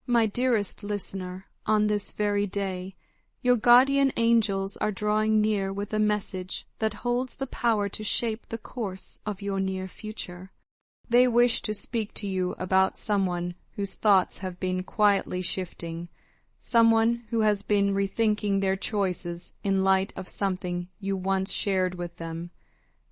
My dearest listener, on this very day, your guardian angels are drawing near with a message that holds the power to shape the course of your near future. They wish to speak to you about someone whose thoughts have been quietly shifting, someone who has been rethinking their choices in light of something you once shared with them.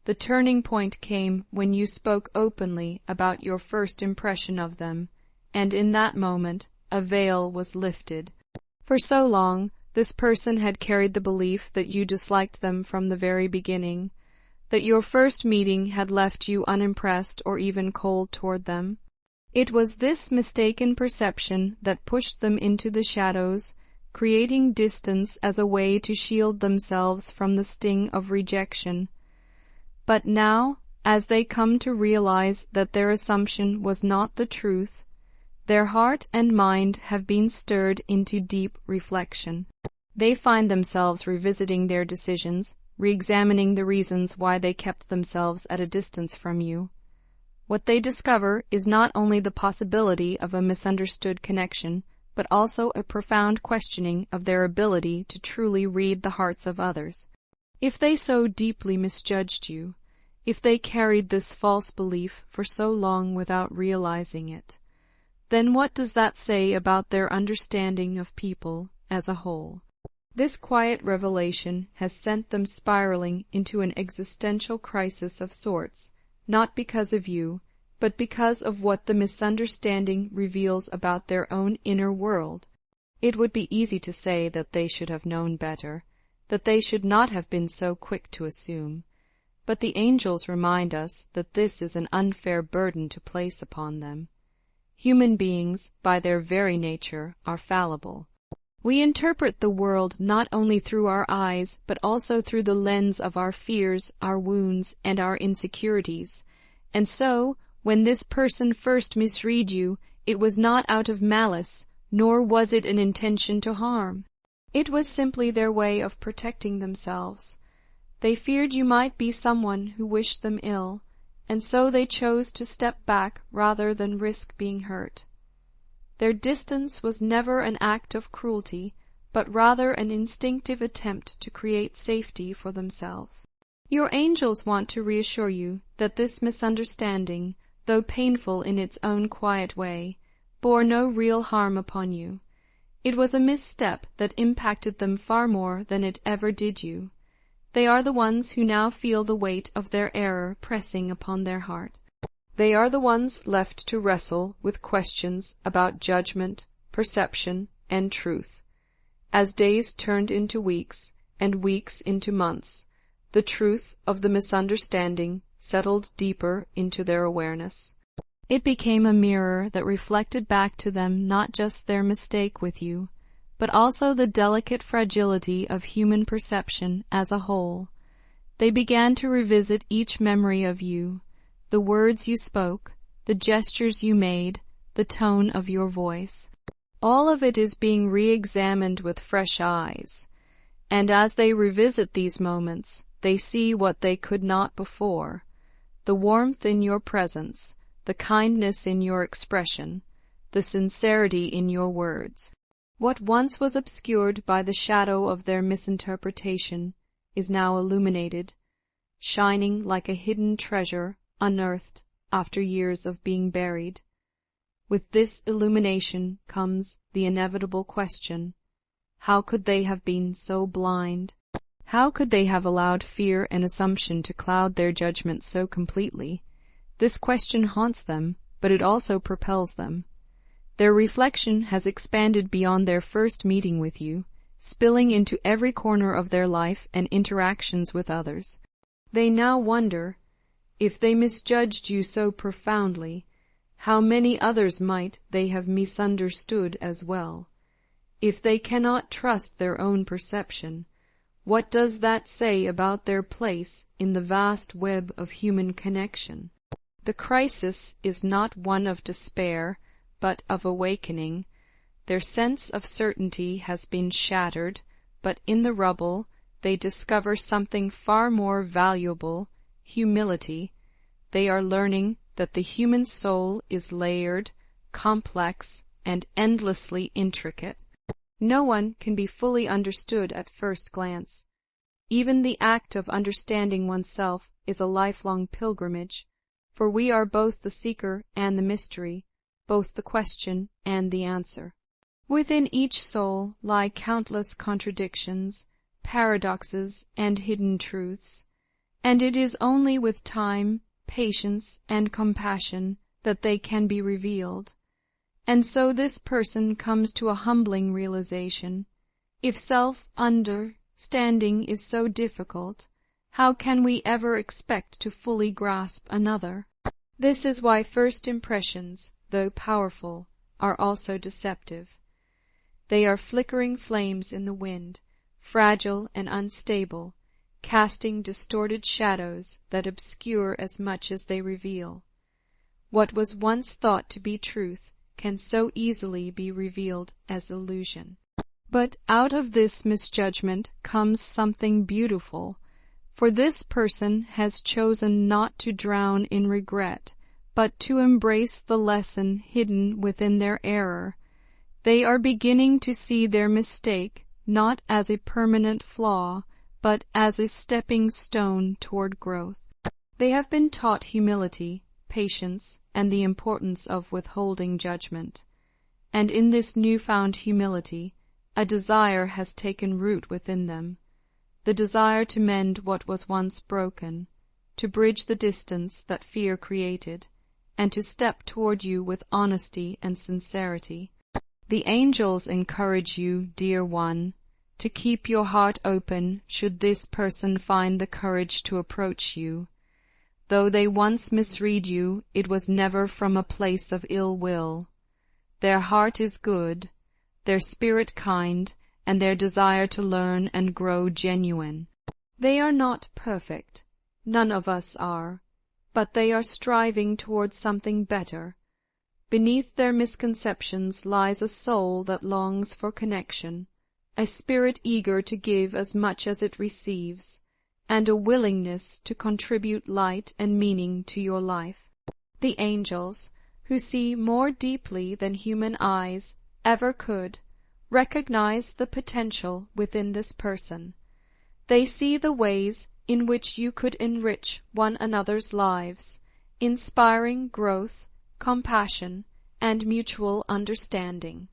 The turning point came when you spoke openly about your first impression of them, and in that moment a veil was lifted. For so long, this person had carried the belief that you disliked them from the very beginning, that your first meeting had left you unimpressed or even cold toward them. It was this mistaken perception that pushed them into the shadows, creating distance as a way to shield themselves from the sting of rejection. But now, as they come to realize that their assumption was not the truth, their heart and mind have been stirred into deep reflection. They find themselves revisiting their decisions, re-examining the reasons why they kept themselves at a distance from you. What they discover is not only the possibility of a misunderstood connection, but also a profound questioning of their ability to truly read the hearts of others. If they so deeply misjudged you, if they carried this false belief for so long without realizing it, then what does that say about their understanding of people as a whole? This quiet revelation has sent them spiraling into an existential crisis of sorts, not because of you, but because of what the misunderstanding reveals about their own inner world. It would be easy to say that they should have known better, that they should not have been so quick to assume. But the angels remind us that this is an unfair burden to place upon them. Human beings, by their very nature, are fallible. We interpret the world not only through our eyes, but also through the lens of our fears, our wounds, and our insecurities. And so, when this person first misread you, it was not out of malice, nor was it an intention to harm. It was simply their way of protecting themselves. They feared you might be someone who wished them ill, and so they chose to step back rather than risk being hurt. Their distance was never an act of cruelty, but rather an instinctive attempt to create safety for themselves. Your angels want to reassure you that this misunderstanding, though painful in its own quiet way, bore no real harm upon you. It was a misstep that impacted them far more than it ever did you. They are the ones who now feel the weight of their error pressing upon their heart. They are the ones left to wrestle with questions about judgment, perception, and truth. As days turned into weeks, and weeks into months, the truth of the misunderstanding settled deeper into their awareness. It became a mirror that reflected back to them not just their mistake with you, but also the delicate fragility of human perception as a whole. They began to revisit each memory of you, the words you spoke, the gestures you made, the tone of your voice. All of it is being re-examined with fresh eyes, and as they revisit these moments, they see what they could not before: the warmth in your presence, the kindness in your expression, the sincerity in your words. What once was obscured by the shadow of their misinterpretation is now illuminated, shining like a hidden treasure unearthed after years of being buried. With this illumination comes the inevitable question: how could they have been so blind? How could they have allowed fear and assumption to cloud their judgment so completely? This question haunts them, but it also propels them. Their reflection has expanded beyond their first meeting with you, spilling into every corner of their life and interactions with others. They now wonder, if they misjudged you so profoundly, how many others might they have misunderstood as well? If they cannot trust their own perception, what does that say about their place in the vast web of human connection? The crisis is not one of despair, but of awakening. Their sense of certainty has been shattered, but in the rubble they discover something far more valuable: humility. They are learning that the human soul is layered, complex, and endlessly intricate. No one can be fully understood at first glance. Even the act of understanding oneself is a lifelong pilgrimage, for we are both the seeker and the mystery, both the question and the answer. Within each soul lie countless contradictions, paradoxes, and hidden truths, and it is only with time, patience, and compassion that they can be revealed. And so this person comes to a humbling realization. If self-understanding is so difficult, how can we ever expect to fully grasp another? This is why first impressions, though powerful, are also deceptive. They are flickering flames in the wind, fragile and unstable, casting distorted shadows that obscure as much as they reveal. What was once thought to be truth can so easily be revealed as illusion. But out of this misjudgment comes something beautiful, for this person has chosen not to drown in regret, but to embrace the lesson hidden within their error. They are beginning to see their mistake not as a permanent flaw, but as a stepping stone toward growth. They have been taught humility, patience, and the importance of withholding judgment. And in this newfound humility, a desire has taken root within them, the desire to mend what was once broken, to bridge the distance that fear created, and to step toward you with honesty and sincerity. The angels encourage you, dear one, to keep your heart open should this person find the courage to approach you. Though they once misread you, it was never from a place of ill will. Their heart is good, their spirit kind, and their desire to learn and grow genuine. They are not perfect, none of us are, but they are striving towards something better. Beneath their misconceptions lies a soul that longs for connection, a spirit eager to give as much as it receives, and a willingness to contribute light and meaning to your life. The angels, who see more deeply than human eyes ever could, recognize the potential within this person. They see the ways in which you could enrich one another's lives, inspiring growth, compassion, and mutual understanding.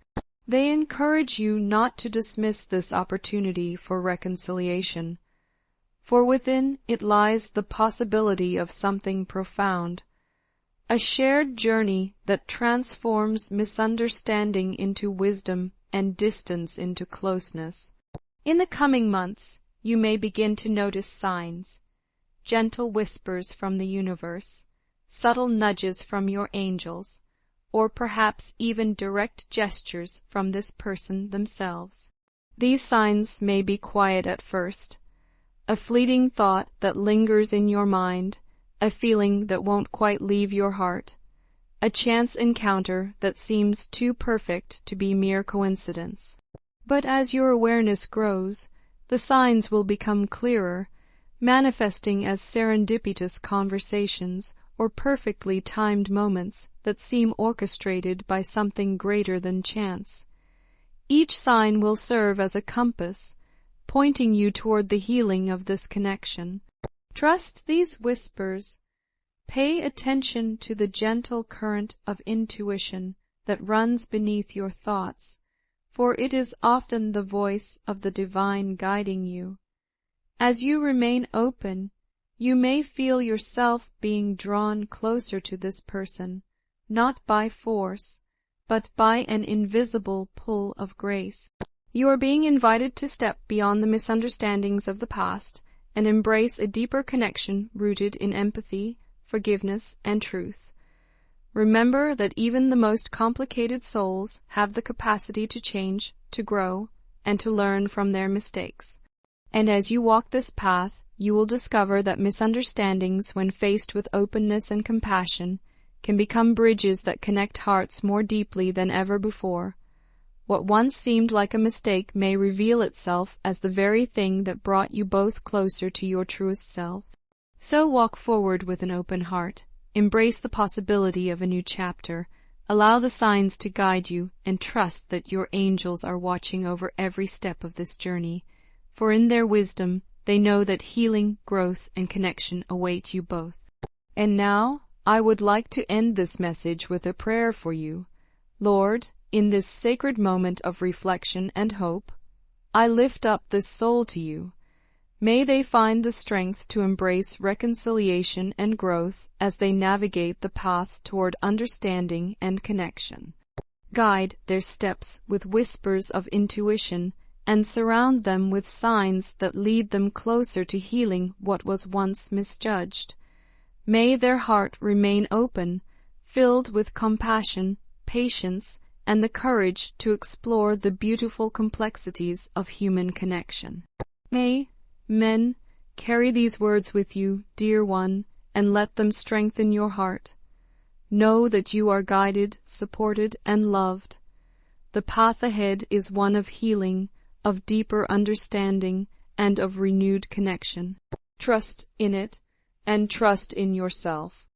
They encourage you not to dismiss this opportunity for reconciliation, for within it lies the possibility of something profound, a shared journey that transforms misunderstanding into wisdom and distance into closeness. In the coming months, you may begin to notice signs, gentle whispers from the universe, subtle nudges from your angels, or perhaps even direct gestures from this person themselves. These signs may be quiet at first, a fleeting thought that lingers in your mind, a feeling that won't quite leave your heart, a chance encounter that seems too perfect to be mere coincidence. But as your awareness grows, the signs will become clearer, manifesting as serendipitous conversations or perfectly timed moments that seem orchestrated by something greater than chance. Each sign will serve as a compass, pointing you toward the healing of this connection. Trust these whispers. Pay attention to the gentle current of intuition that runs beneath your thoughts, for it is often the voice of the divine guiding you. As you remain open, you may feel yourself being drawn closer to this person, not by force, but by an invisible pull of grace. You are being invited to step beyond the misunderstandings of the past and embrace a deeper connection rooted in empathy, forgiveness, and truth. Remember that even the most complicated souls have the capacity to change, to grow, and to learn from their mistakes. And as you walk this path, you will discover that misunderstandings, when faced with openness and compassion, can become bridges that connect hearts more deeply than ever before. What once seemed like a mistake may reveal itself as the very thing that brought you both closer to your truest selves. So walk forward with an open heart. Embrace the possibility of a new chapter, Allow the signs to guide you and trust that your angels are watching over every step of this journey, for in their wisdom they know that healing, growth, and connection await you both. And now, I would like to end this message with a prayer for you. Lord, in this sacred moment of reflection and hope, I lift up this soul to you. May they find the strength to embrace reconciliation and growth as they navigate the path toward understanding and connection. Guide their steps with whispers of intuition and surround them with signs that lead them closer to healing what was once misjudged. May their heart remain open, filled with compassion, patience, and the courage to explore the beautiful complexities of human connection. May men carry these words with you, dear one, and let them strengthen your heart. Know that you are guided, supported, and loved. The path ahead is one of healing, of deeper understanding, and of renewed connection. Trust in it, and trust in yourself.